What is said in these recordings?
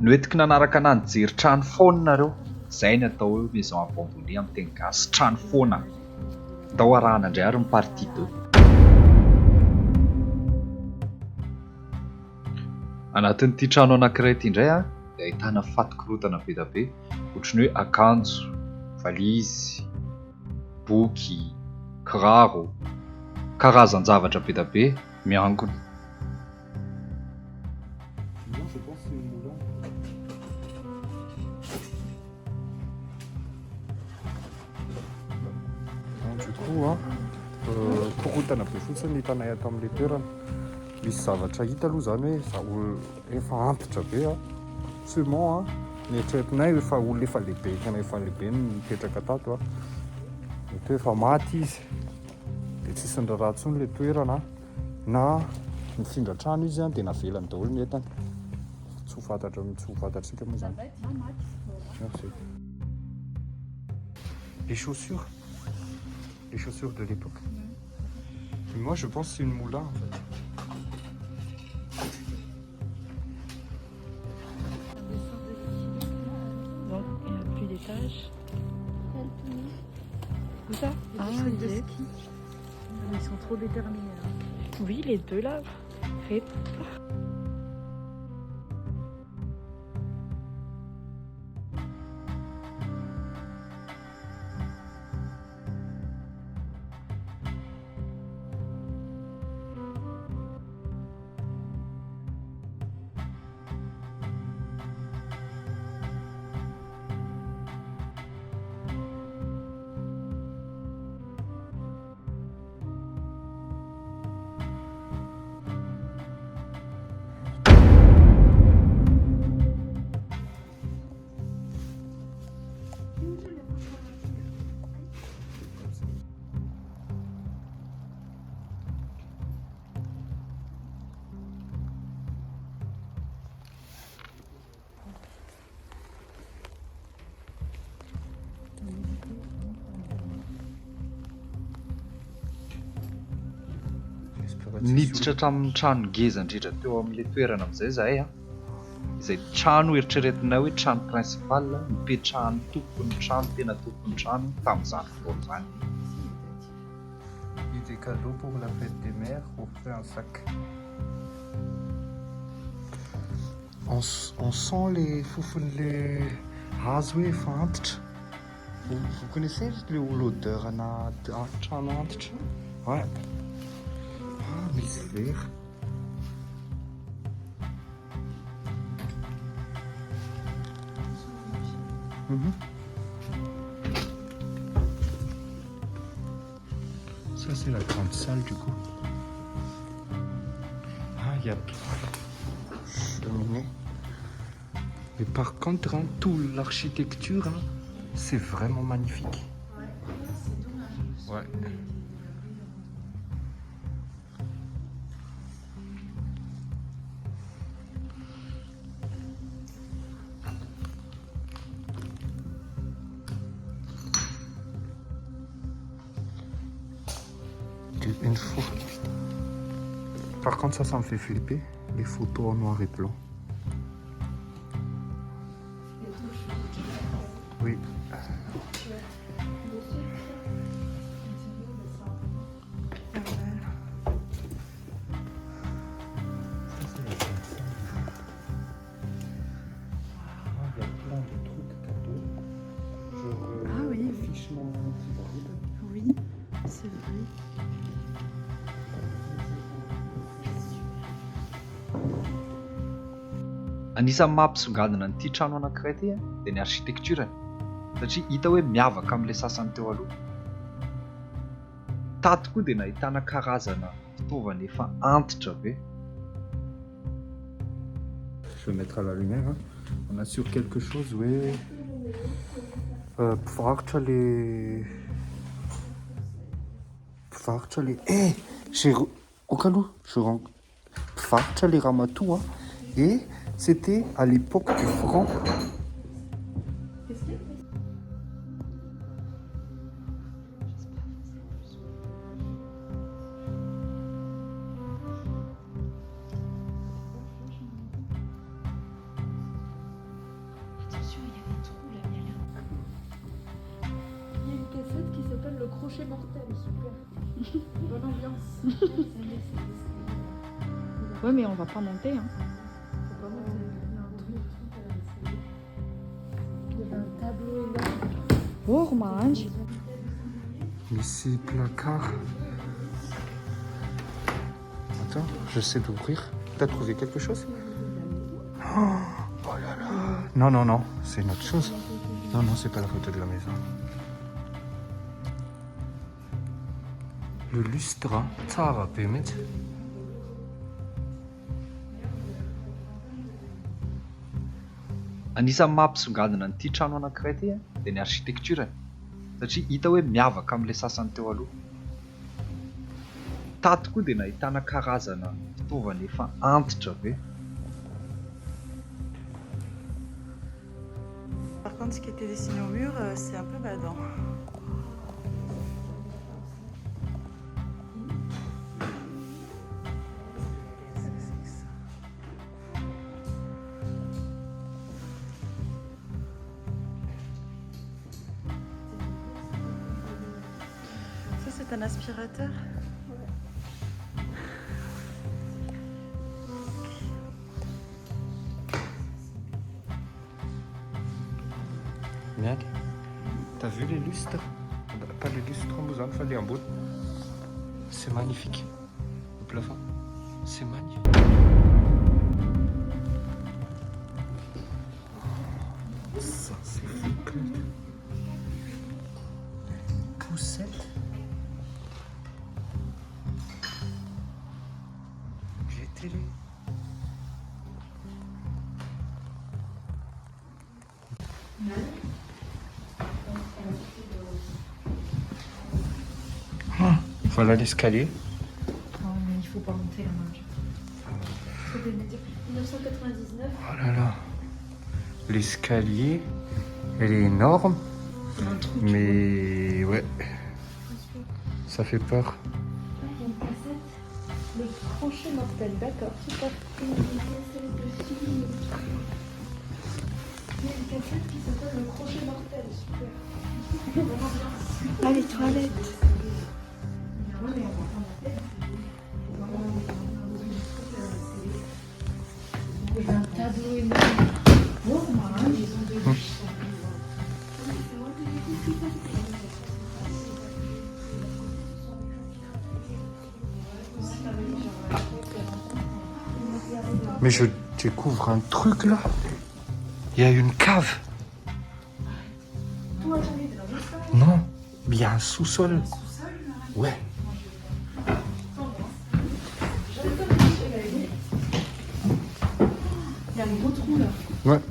Noentika nanaraka anany jery trano foana nareo. Izay ny atao hoe maison abandonnée amin'ny teny gasy, trano foana. Andao arahana indray ary ny partie 2. Anatin'ity trano anankiray ity indray dia ahitana fatin-korontana be dia be, ohatran'ny hoe akanjo, valizy, boky, kiraro, karazan-javatra be dia be miangona. Korontana be fotsiny hitanay ato amin'ilay toerana. Misy zavatra hita aloha zany hoe efa antitra be seulement nieritreretinay efa olona efa lehibe, tena efa lehibe ny mipetraka tato mety hoe efa maty izy dia tsisy ny raha intsony ilay toerana na mifindra trano izy dia navelany daholo ny entany. Tsy ho fantatsika moa zany. Merci. Les chaussures de l'époque. Moi je pense que c'est une moulin en fait. Donc il n'y a plus d'étage. Où ça? Ah, de ski. Ils sont trop déterminés là. Oui, les deux là. Fait. Niditra hatramin'ny trano ngeza indrindra teo amin'ilay toerana amin'izay zahay izay trano eritreretina hoe trano principal nipetrahan'ny tompon'ny trano, tena tompon'ny trano tamin'izany fotoana izany. Des cadeaux pour la fête des mères, offrez un sac. On sent les foufounes, les hazo efa antitra. Vous connaissez l'odeur à trano antitra? Ouais. Ah, misy vera. Ça c'est la grande salle du coup. Ah, il y a cheminée. Mais par contre, toute l'architecture, c'est vraiment magnifique. Ouais. Une fois. Par contre, ça me fait flipper, les photos en noir et blanc. Oui. Oui, c'est vrai. Anisan'ny mampisongadina n'ity trano anankiray ity dia ny architecture satria hita hoe miavaka amin'ilay sasany teo aloha. Tato koa dia nahitana karazana fitaovana efa antitra be. Je vais mettre à la lumière. On a sur quelque chose, oui. Pfaritra les... au cas où, je rentre. Pfaritra les Ramatoa. Et c'était à l'époque du franc. crochet mortel, super. Bonne ambiance. Ouais, mais on va pas monter. Hein. Faut pas monter. Il y a un truc. Il y avait un tableau énorme. Oh, mange. Ici, placard. Attends, j'essaie d'ouvrir. T'as trouvé quelque chose? Oh là là. Non, non, non, c'est une autre chose. Non, non, c'est pas la photo de la maison. Le lustre, ça va permettre. Anisan'ny mampisongadina an'ity trano anankiray ity dia ny architecture satria hita hoe miavaka amin'ilay sasany teo aloha. Tato koa dia nahitana karazana fitaovana efa antitra be. Par contre, ce qui était dessiné au mur, c'est un peu badant. Ça, c'est un aspirateur. Regarde. T'as vu les lustres? Pas les lustres en besoin, il fallait un bout. C'est magnifique. Le plafond, c'est magnifique. Ça, c'est fou. Poussette. J'ai télé. Voilà l'escalier. Non, mais il faut pas monter la marge. Faut bien me dire 1999. Oh là là. L'escalier, elle est énorme. Il y a un trou. Mais ouais, ça fait peur. Il y a une cassette. Le crochet mortel, d'accord, super. Il y a une cassette de film. Il y a une cassette qui s'appelle le crochet mortel, super. Bonne ambiance. Ah, les toilettes. Il y avait un tableau énorme. Oh, mange. Mais je découvre un truc là. Il y a une cave. Non, mais il y a un sous-sol. Ouais. Il y a un gros trou là. Ouais.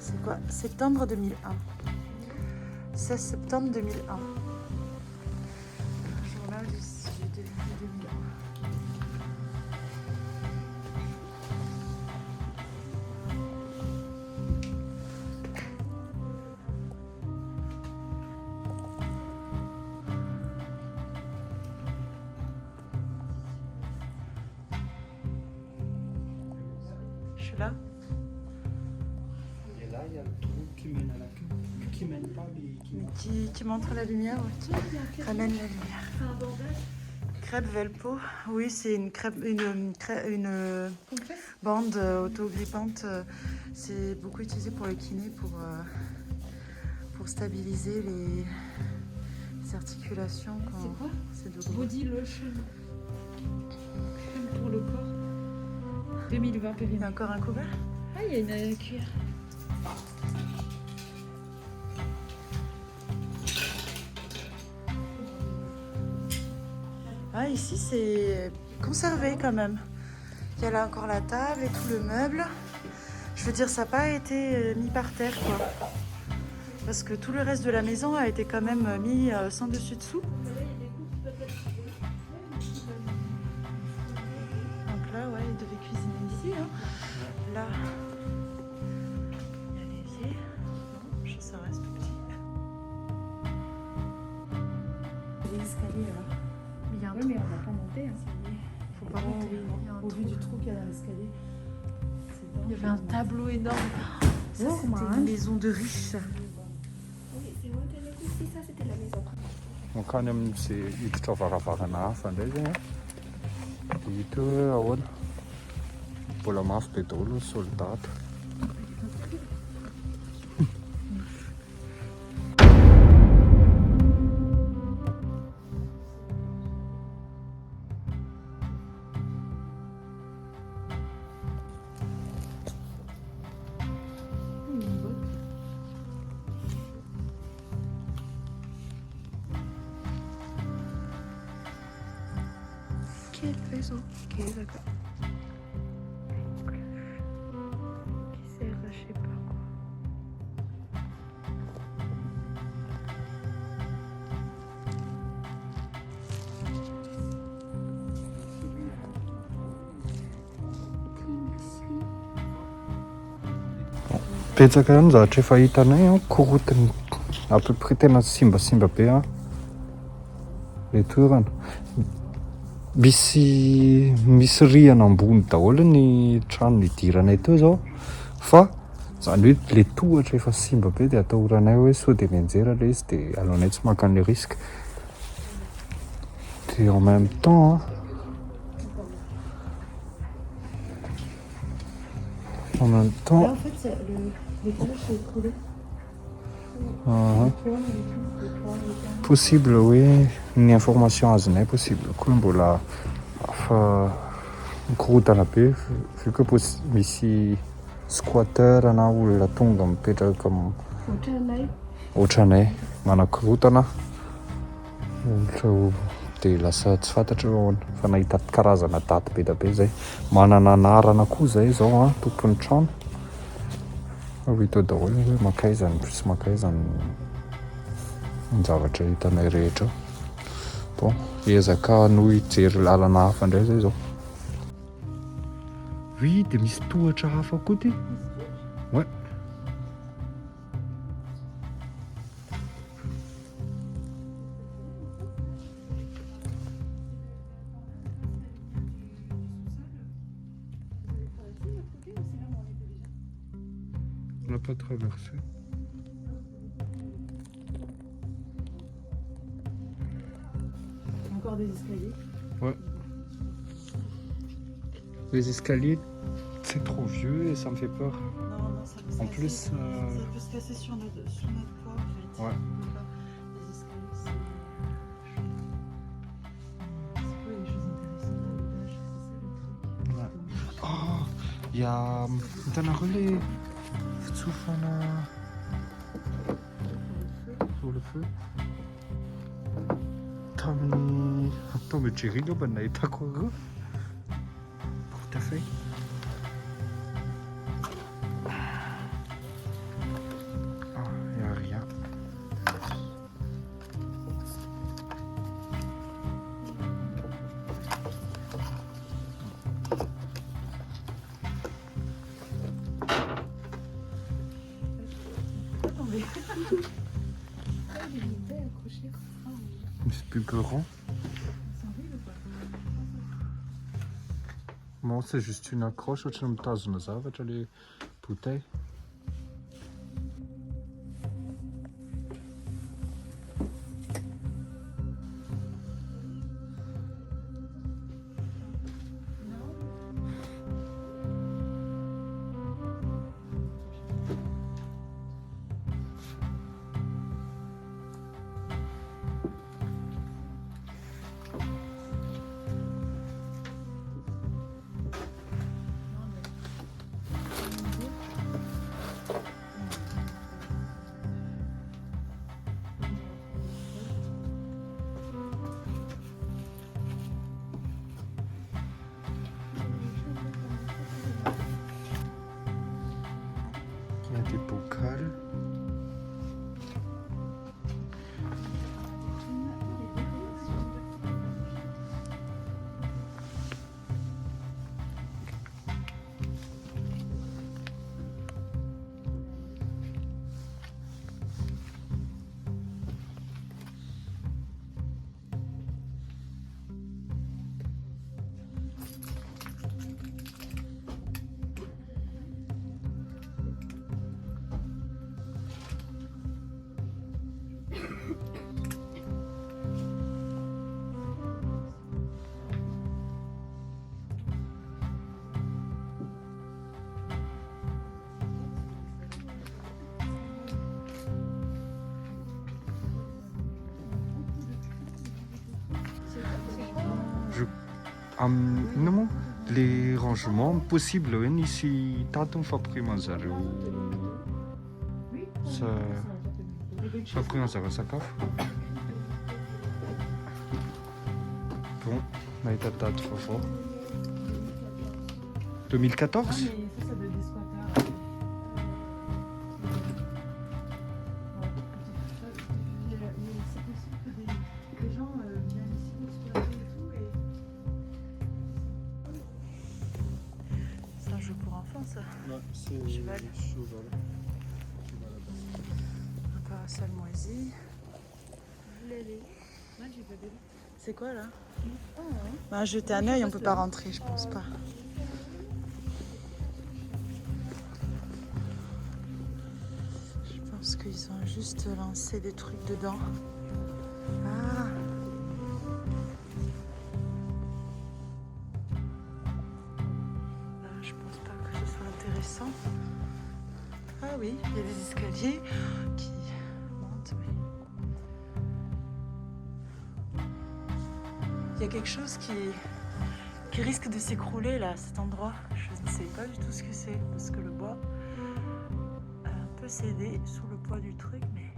C'est quoi? Septembre 2001. 16 septembre 2001. Journal du 2001. Je suis là. Et là, il y a le trou qui mène à la queue. Qui mène pas, mais Qui montre la lumière, qui ramène la lumière. Crêpe Velpo, oui, c'est une une bande autogrippante. C'est beaucoup utilisé pour le kiné pour stabiliser les articulations. Quand C'est quoi? c'est douloureux. Body lotion. Crème pour le corps. 2020 Il y PV. a encore un couvert? Ah, il y a une cuillère. Ah, ici, c'est conservé quand même. Il y a là encore la table et tout le meuble. Je veux dire, ça n'a pas été mis par terre, quoi. Parce que tout le reste de la maison a été quand même mis sans dessus dessous. Donc là, ouais, il devait cuisiner ici. Hein. Là, il y a l'évier. Non, ça reste tout petit. Les escaliers là. Il y a un Oui, trou. mais on va pas monter. Hein. Faut pas monter. Il y a un Au trou. vu du trou qu'il y a dans l'escalier. Il y avait un tableau énorme. Ça, c'était une maison de riche. Man kan amin'izay hiditra varavarana hafa indray zay a dia hita hoe ahoana mbola mafy be daholo ny soldata. Quel vaisseau? Ok, d'accord. Qui sert à je sais pas quoi. Betsaka ihany zavatra efa hitanay a korontany à peu près tena simbasimba be a le toerana. Misy rihana ambony daholo ny trano nidiranay teo zao fa zany hoe le tohatra efa simba be dia atahoranay hoe sao de mianjera le izy dia aleonay tsy maka an'le risque. Dia en même temps Là, en fait, l'étage s'est écroulé. possible hoe ny information azonay possible koa mbola fa mikorotana be vu que misy squatter na olona tonga mipetraka ohatranay manakorotana ohatra dia lasa tsy fantatra hoe ahoana fa nahita karazana daty be da be zay manana anarana koa zay zao a tompon'ny trano hita daholo hoe makaizany sy makaizany ny zavatra hitanay rehetra. Bon, ezaka no hijery lalana hafa indray zay zao. Oui, dia misy tohatra hafa koa ty. Ouais. On n'a pas traversé. Encore des escaliers. Ouais. Les escaliers, c'est trop vieux et ça me fait peur. Non, ça peut se En casser. plus, Ça peut se casser sur notre poids en fait. Ouais. On peut pas- Les escaliers, c'est quoi les choses intéressantes à l'étage? C'est ça le truc. Oh, il y a hitanareo le fitsofana pour le feu tamin'ny Tom et Jerry aloha mba nahitako areo tout à fait. Ah, il n'y a rien. Attendez. Mais c'est plus peurant. Bon, c'est juste une accroche ohatrany mitazona zavatra le bouteille. Inona moa le rangement possible hoe nisy tato mifampiriman'zareo fampiriman'zareo sakafo. Bon, nahita tato vaovao 2014. C'est un jeu pour enfants, ça. Ouais, c'est Cheval. cheval. Un parasol moisi. C'est quoi là? Bah, jeter un œil, on peut pas rentrer, je pense pas. Je pense qu'ils ont juste lancé des trucs dedans. Ah. Je pense pas que ce soit intéressant. Ah oui, il y a des escaliers qui montent, mais... Il y a quelque chose qui risque de s'écrouler là, à cet endroit. Je ne sais pas du tout ce que c'est, parce que le bois a un peu cédé sous le poids du truc, mais...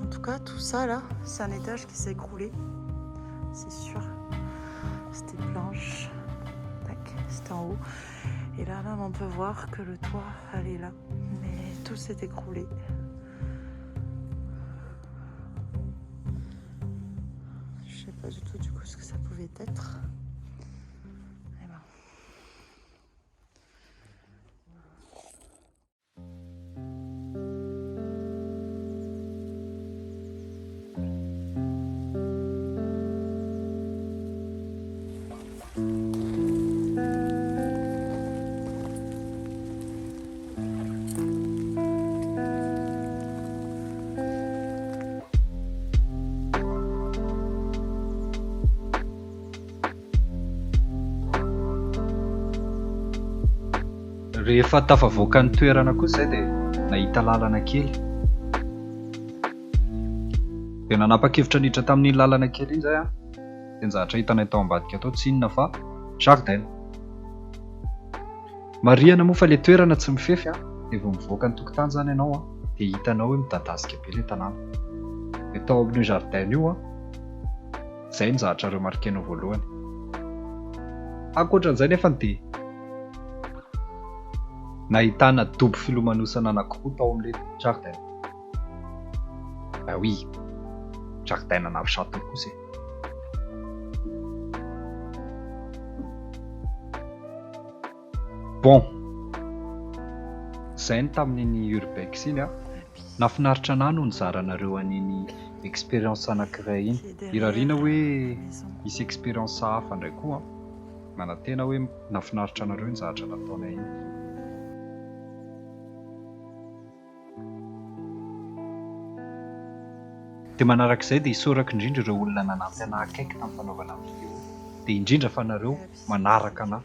En tout cas, tout ça là, c'est un étage qui s'est écroulé, c'est sûr. C'était planche, tac, c'était en haut. Et là, même, on peut voir que le toit allait là, mais tout s'est écroulé. Je sais pas du tout du coup ce que ça pouvait être. Et ben. Rehefa tafavoaka ny toerana kosa izay dia nahita lalana kely. Dia nanapa-kevitra niditra tamin'iny lalana kely iny izay a. Dia ny zavatra hitanay tao ambadika tao tsy inona fa jardin. Marihana moa fa ilay toerana tsy mifefy a, dia vao mivoaka ny tokotany izany ianao a, dia hitanao hoe midadasika be ilay tanàna. Dia tao amin'io jardin io a, izay ny zavatra remarquenao voalohany. Ankoatran'izay nefa dia nahitana dobo filomanosana anankiroa tao amin'ilay jardin. Bah oui, jardin ana château kosa. Bon, izay ny tamin'iny urbex iny a. Nafinaritra anahy no nizaranareo an'iny expérience anankiray iny. Irariana hoe misy expérience hafa indray koa. Manantena hoe nafinaritra anareo ny zavatra nataonay iny. Dia manarak'izay dia hisorako indrindra ireo olona nanampy anahy akaiky tamin'ny fanaovana ny video. Dia indrindra fa nareo manaraka anahy.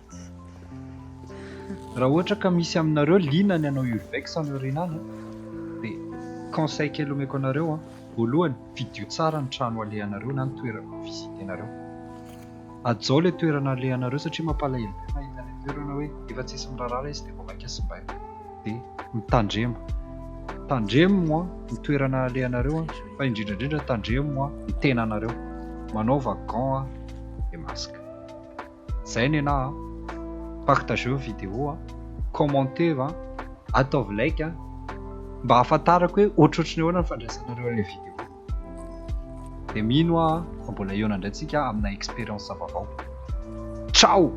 Raha ohatra ka misy aminareo liana ny hanao urbex any aoriana any, dia conseil kely omeko anareo a, voalohany video tsara ny trano alehanareo na ny toerana visitenareo. Ajaao ilay toerana alehanareo satria mampalahelo be mahita ilay toerana hoe efa tsisy mirarara izy dia vao maika simbaina. Dia mitandrema. Tandremo moa ny toerana alehanareo a, fa indrindra tandremo moa ny tenanareo. Manaova gant dia masaka. Izay ny anahy a. Partageo vidéo a, commentez va, ataovy like a, mba ahafantarako hoe ohatrohatriny ahoana ny fandraisanareo ilay vidéo. Dia mino a, mbola eo nandray tsika amina expérience vaovao. Ciao!